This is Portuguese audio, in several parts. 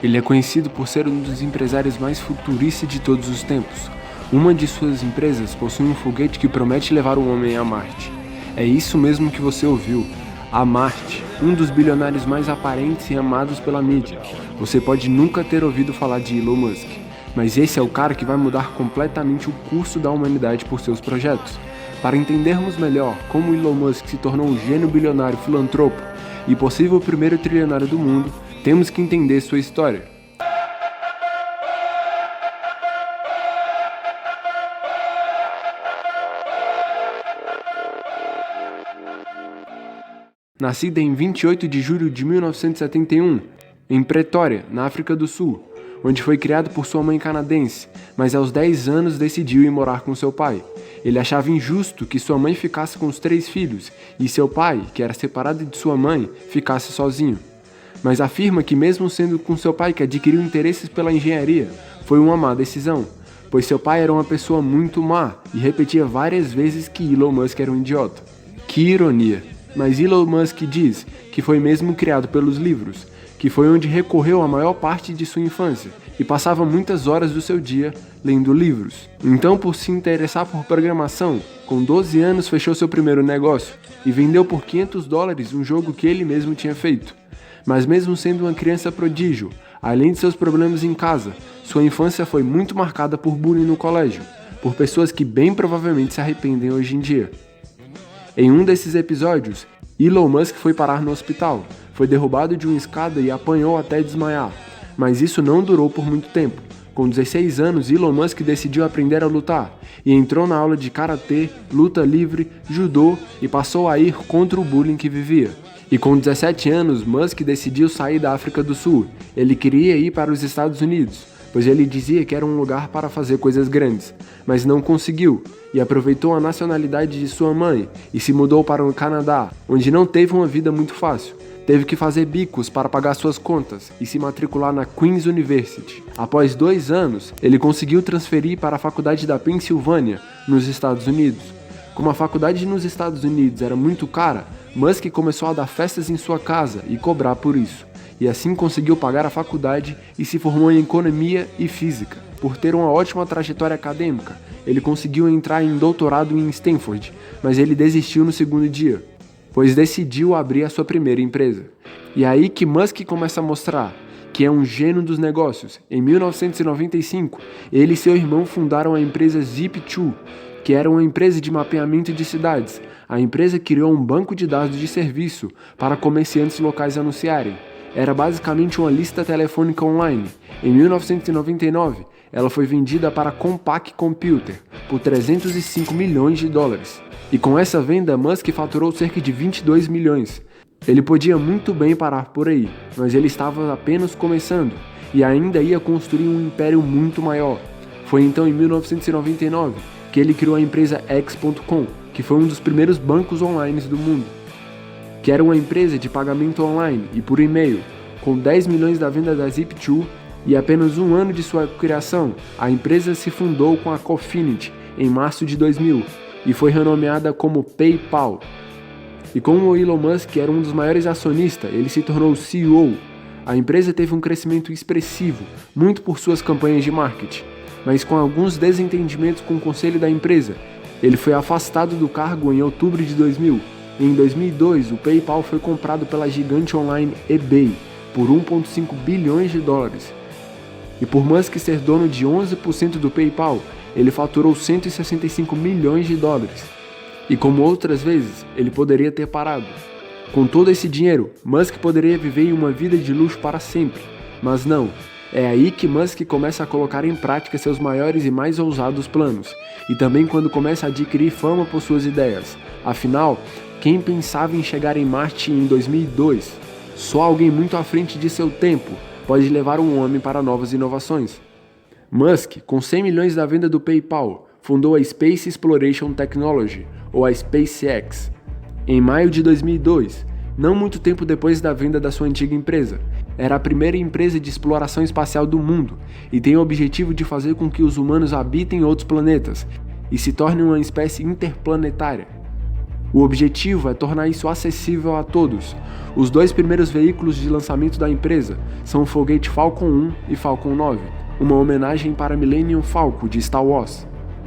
Ele é conhecido por ser um dos empresários mais futuristas de todos os tempos. Uma de suas empresas possui um foguete que promete levar o homem a Marte. É isso mesmo que você ouviu. A Marte, um dos bilionários mais aparentes e amados pela mídia. Você pode nunca ter ouvido falar de Elon Musk, mas esse é o cara que vai mudar completamente o curso da humanidade por seus projetos. Para entendermos melhor como Elon Musk se tornou um gênio bilionário filantropo e possível primeiro trilionário do mundo, temos que entender sua história. Nascida em 28 de julho de 1971, em Pretória, na África do Sul, onde foi criado por sua mãe canadense, mas aos 10 anos decidiu ir morar com seu pai. Ele achava injusto que sua mãe ficasse com os 3 filhos e seu pai, que era separado de sua mãe, ficasse sozinho. Mas afirma que mesmo sendo com seu pai que adquiriu interesses pela engenharia, foi uma má decisão, pois seu pai era uma pessoa muito má e repetia várias vezes que Elon Musk era um idiota. Que ironia! Mas Elon Musk diz que foi mesmo criado pelos livros, que foi onde recorreu a maior parte de sua infância e passava muitas horas do seu dia lendo livros. Então, por se interessar por programação, com 12 anos fechou seu primeiro negócio e vendeu por $500 um jogo que ele mesmo tinha feito. Mas mesmo sendo uma criança prodígio, além de seus problemas em casa, sua infância foi muito marcada por bullying no colégio, por pessoas que bem provavelmente se arrependem hoje em dia. Em um desses episódios, Elon Musk foi parar no hospital, foi derrubado de uma escada e apanhou até desmaiar. Mas isso não durou por muito tempo. Com 16 anos, Elon Musk decidiu aprender a lutar e entrou na aula de karatê, luta livre, judô e passou a ir contra o bullying que vivia. E com 17 anos, Musk decidiu sair da África do Sul. Ele queria ir para os Estados Unidos, pois ele dizia que era um lugar para fazer coisas grandes, mas não conseguiu, e aproveitou a nacionalidade de sua mãe e se mudou para o Canadá, onde não teve uma vida muito fácil. Teve que fazer bicos para pagar suas contas e se matricular na Queen's University. Após 2 anos, ele conseguiu transferir para a faculdade da Pensilvânia, nos Estados Unidos. Como a faculdade nos Estados Unidos era muito cara, Musk começou a dar festas em sua casa e cobrar por isso. E assim conseguiu pagar a faculdade e se formou em economia e física. Por ter uma ótima trajetória acadêmica, ele conseguiu entrar em doutorado em Stanford, mas ele desistiu no segundo dia, pois decidiu abrir a sua primeira empresa. E é aí que Musk começa a mostrar que é um gênio dos negócios. Em 1995, ele e seu irmão fundaram a empresa Zip2, que era uma empresa de mapeamento de cidades. A empresa criou um banco de dados de serviço para comerciantes locais anunciarem. Era basicamente uma lista telefônica online. Em 1999, ela foi vendida para Compaq Computer por $305 milhões. E com essa venda, Musk faturou cerca de 22 milhões. Ele podia muito bem parar por aí, mas ele estava apenas começando e ainda ia construir um império muito maior. Foi então em 1999 que ele criou a empresa X.com, que foi um dos primeiros bancos online do mundo, que era uma empresa de pagamento online e por e-mail. Com 10 milhões da venda da Zip2 e apenas um ano de sua criação, a empresa se fundou com a Cofinity em março de 2000 e foi renomeada como PayPal. E como o Elon Musk era um dos maiores acionistas, ele se tornou CEO. A empresa teve um crescimento expressivo, muito por suas campanhas de marketing, mas com alguns desentendimentos com o conselho da empresa. Ele foi afastado do cargo em outubro de 2000. Em 2002, o PayPal foi comprado pela gigante online eBay por $1,5 bilhões. E por Musk ser dono de 11% do PayPal, ele faturou $165 milhões. E como outras vezes, ele poderia ter parado. Com todo esse dinheiro, Musk poderia viver em uma vida de luxo para sempre. Mas não. É aí que Musk começa a colocar em prática seus maiores e mais ousados planos. E também quando começa a adquirir fama por suas ideias. Afinal, quem pensava em chegar em Marte em 2002? Só alguém muito à frente de seu tempo pode levar um homem para novas inovações. Musk, com 100 milhões da venda do PayPal, fundou a Space Exploration Technology, ou a SpaceX, em maio de 2002, não muito tempo depois da venda da sua antiga empresa. Era a primeira empresa de exploração espacial do mundo e tem o objetivo de fazer com que os humanos habitem outros planetas e se tornem uma espécie interplanetária. O objetivo é tornar isso acessível a todos. Os 2 primeiros veículos de lançamento da empresa são o foguete Falcon 1 e Falcon 9, uma homenagem para Millennium Falcon de Star Wars.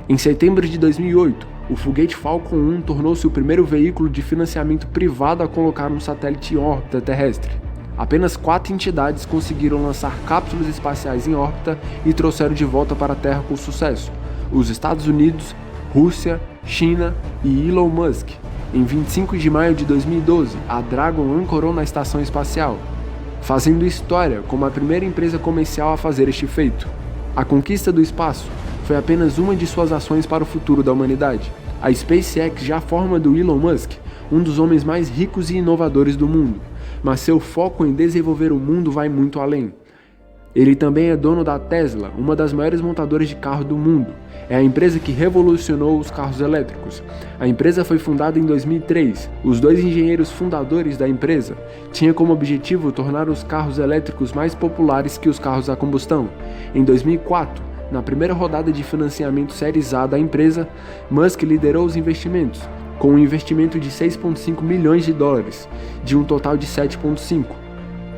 Em setembro de 2008, o foguete Falcon 1 tornou-se o primeiro veículo de financiamento privado a colocar um satélite em órbita terrestre. Apenas 4 entidades conseguiram lançar cápsulas espaciais em órbita e trouxeram de volta para a Terra com sucesso: os Estados Unidos, Rússia, China e Elon Musk. Em 25 de maio de 2012, a Dragon ancorou na estação espacial, fazendo história como a primeira empresa comercial a fazer este feito. A conquista do espaço foi apenas uma de suas ações para o futuro da humanidade. A SpaceX já forma do Elon Musk um dos homens mais ricos e inovadores do mundo, mas seu foco em desenvolver o mundo vai muito além. Ele também é dono da Tesla, uma das maiores montadoras de carro do mundo. É a empresa que revolucionou os carros elétricos. A empresa foi fundada em 2003. Os 2 engenheiros fundadores da empresa tinham como objetivo tornar os carros elétricos mais populares que os carros a combustão. Em 2004, na primeira rodada de financiamento Series A da empresa, Musk liderou os investimentos, com um investimento de 6,5 milhões de dólares, de um total de 7,5.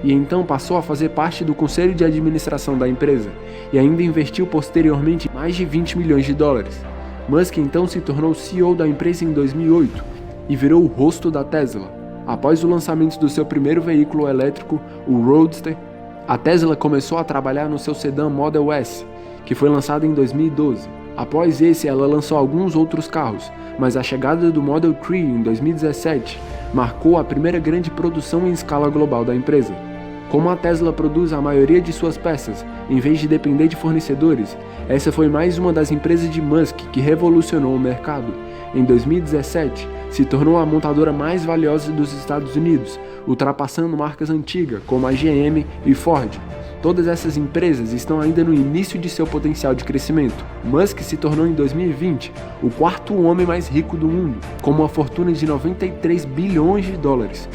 E então passou a fazer parte do conselho de administração da empresa, e ainda investiu posteriormente mais de 20 milhões de dólares. Musk então se tornou CEO da empresa em 2008 e virou o rosto da Tesla. Após o lançamento do seu primeiro veículo elétrico, o Roadster, a Tesla começou a trabalhar no seu sedã Model S, que foi lançado em 2012. Após esse, ela lançou alguns outros carros, mas a chegada do Model 3 em 2017 marcou a primeira grande produção em escala global da empresa. Como a Tesla produz a maioria de suas peças, em vez de depender de fornecedores, essa foi mais uma das empresas de Musk que revolucionou o mercado. Em 2017, se tornou a montadora mais valiosa dos Estados Unidos, ultrapassando marcas antigas como a GM e Ford. Todas essas empresas estão ainda no início de seu potencial de crescimento. Musk se tornou em 2020 o 4º homem mais rico do mundo, com uma fortuna de 93 bilhões de dólares.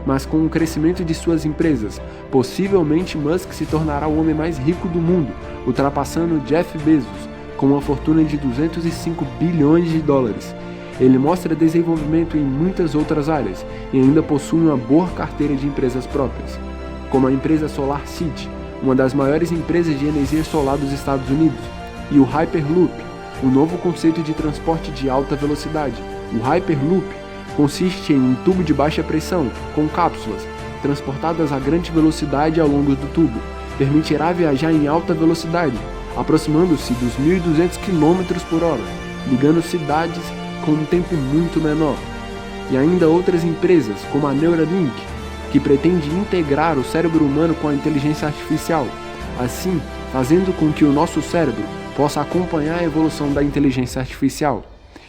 Mas com o crescimento de suas empresas, possivelmente Musk se tornará o homem mais rico do mundo, ultrapassando Jeff Bezos, com uma fortuna de 205 bilhões de dólares. Ele mostra desenvolvimento em muitas outras áreas e ainda possui uma boa carteira de empresas próprias, como a empresa SolarCity, uma das maiores empresas de energia solar dos Estados Unidos, e o Hyperloop, um novo conceito de transporte de alta velocidade. O Hyperloop consiste em um tubo de baixa pressão, com cápsulas, transportadas a grande velocidade ao longo do tubo. Permitirá viajar em alta velocidade, aproximando-se dos 1.200 km por hora, ligando cidades com um tempo muito menor. E ainda outras empresas, como a Neuralink, que pretende integrar o cérebro humano com a inteligência artificial, assim fazendo com que o nosso cérebro possa acompanhar a evolução da inteligência artificial.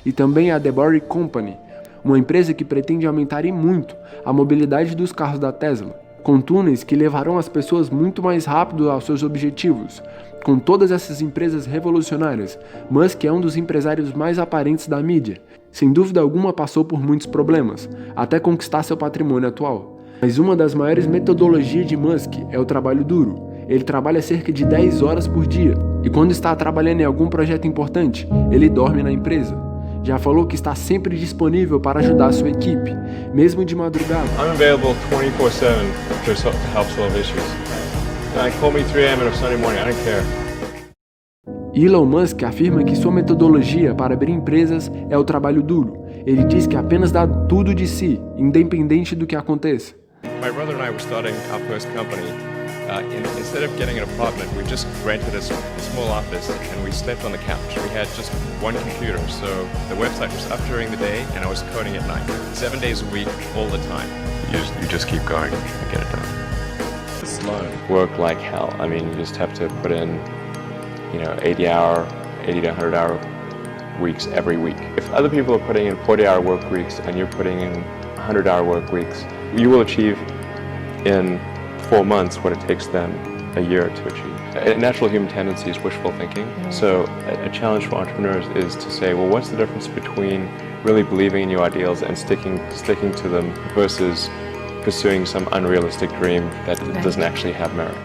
E também a The Boring Company, uma empresa que pretende aumentar e muito a mobilidade dos carros da Tesla, com túneis que levarão as pessoas muito mais rápido aos seus objetivos. Com todas essas empresas revolucionárias, Musk é um dos empresários mais aparentes da mídia. Sem dúvida alguma passou por muitos problemas, até conquistar seu patrimônio atual. Mas uma das maiores metodologias de Musk é o trabalho duro. Ele trabalha cerca de 10 horas por dia, e quando está trabalhando em algum projeto importante, ele dorme na empresa. Já falou que está sempre disponível para ajudar a sua equipe, mesmo de madrugada. I'm available 24/7 to help solve issues. Call me 3 a.m. on a Sunday morning, I don't care. Elon Musk afirma que sua metodologia para abrir empresas é o trabalho duro. Ele diz que apenas dá tudo de si, independente do que aconteça. My brother and I were starting our first company. Instead of getting an apartment, we just rented a small office and we slept on the couch. We had just one computer, so the website was up during the day and I was coding at night. 7 days a week, all the time. You just keep going and get it done. It's slow. Work like hell. I mean, you just have to put in, 80 to 100 hour weeks every week. If other people are putting in 40-hour work weeks and you're putting in 100-hour work weeks, you will achieve in 4 months what it takes them a year to achieve. A natural human tendency is wishful thinking. So a challenge for entrepreneurs is to say, well, what's the difference between really believing in your ideals and sticking to them versus pursuing some unrealistic dream that doesn't actually have merit?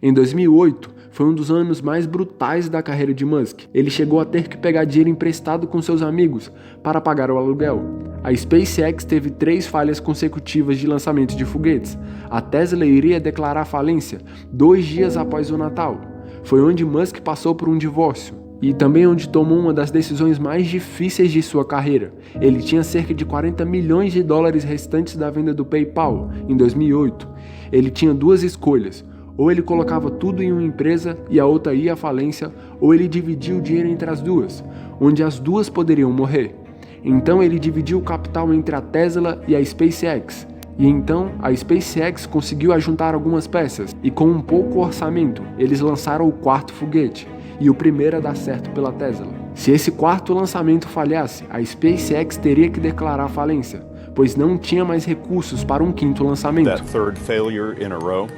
Em 2008, foi um dos anos mais brutais da carreira de Musk. Ele chegou a ter que pegar dinheiro emprestado com seus amigos para pagar o aluguel. A SpaceX teve 3 falhas consecutivas de lançamento de foguetes. A Tesla iria declarar falência 2 dias após o Natal. Foi onde Musk passou por um divórcio. E também onde tomou uma das decisões mais difíceis de sua carreira. Ele tinha cerca de 40 milhões de dólares restantes da venda do PayPal, em 2008. Ele tinha 2 escolhas. Ou ele colocava tudo em uma empresa e a outra ia à falência, ou ele dividia o dinheiro entre as duas, onde as duas poderiam morrer. Então ele dividiu o capital entre a Tesla e a SpaceX. E então a SpaceX conseguiu ajuntar algumas peças, e com um pouco orçamento, eles lançaram o 4º foguete, e o primeiro a dar certo pela Tesla. Se esse 4º lançamento falhasse, a SpaceX teria que declarar falência, pois não tinha mais recursos para um 5º lançamento. That 3rd failure in a row,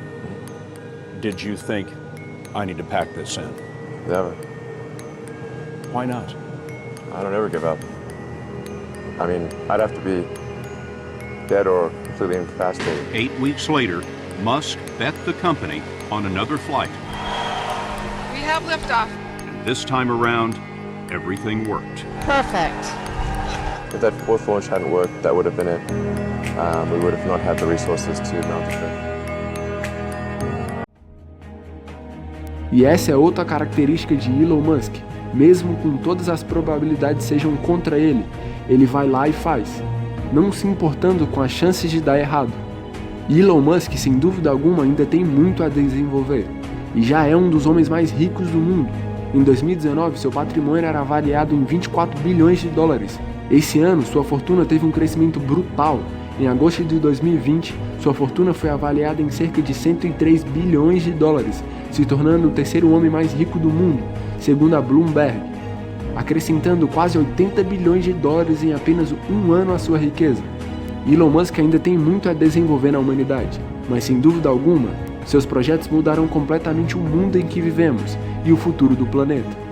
did you think, I need to pack this in? Never. Why not? I don't ever give up. I mean, I'd have to be dead or completely incapacitated. 8 weeks later, Musk bet the company on another flight. We have liftoff. And this time around, everything worked. Perfect. If that 4th launch hadn't worked, that would have been it. We would have not had the resources to mount the trip. E essa é outra característica de Elon Musk. Mesmo com todas as probabilidades sejam contra ele vai lá e faz, não se importando com as chances de dar errado. Elon Musk, sem dúvida alguma, ainda tem muito a desenvolver, e já é um dos homens mais ricos do mundo. Em 2019, seu patrimônio era avaliado em 24 bilhões de dólares. Esse ano, sua fortuna teve um crescimento brutal. Em agosto de 2020, sua fortuna foi avaliada em cerca de 103 bilhões de dólares, se tornando o 3º homem mais rico do mundo, segundo a Bloomberg, acrescentando quase 80 bilhões de dólares em apenas um ano à sua riqueza. Elon Musk ainda tem muito a desenvolver na humanidade, mas sem dúvida alguma, seus projetos mudarão completamente o mundo em que vivemos e o futuro do planeta.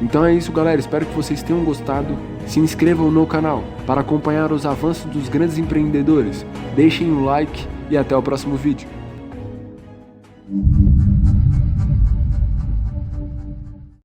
Então é isso, galera, espero que vocês tenham gostado. Se inscrevam no canal para acompanhar os avanços dos grandes empreendedores. Deixem o like e até o próximo vídeo.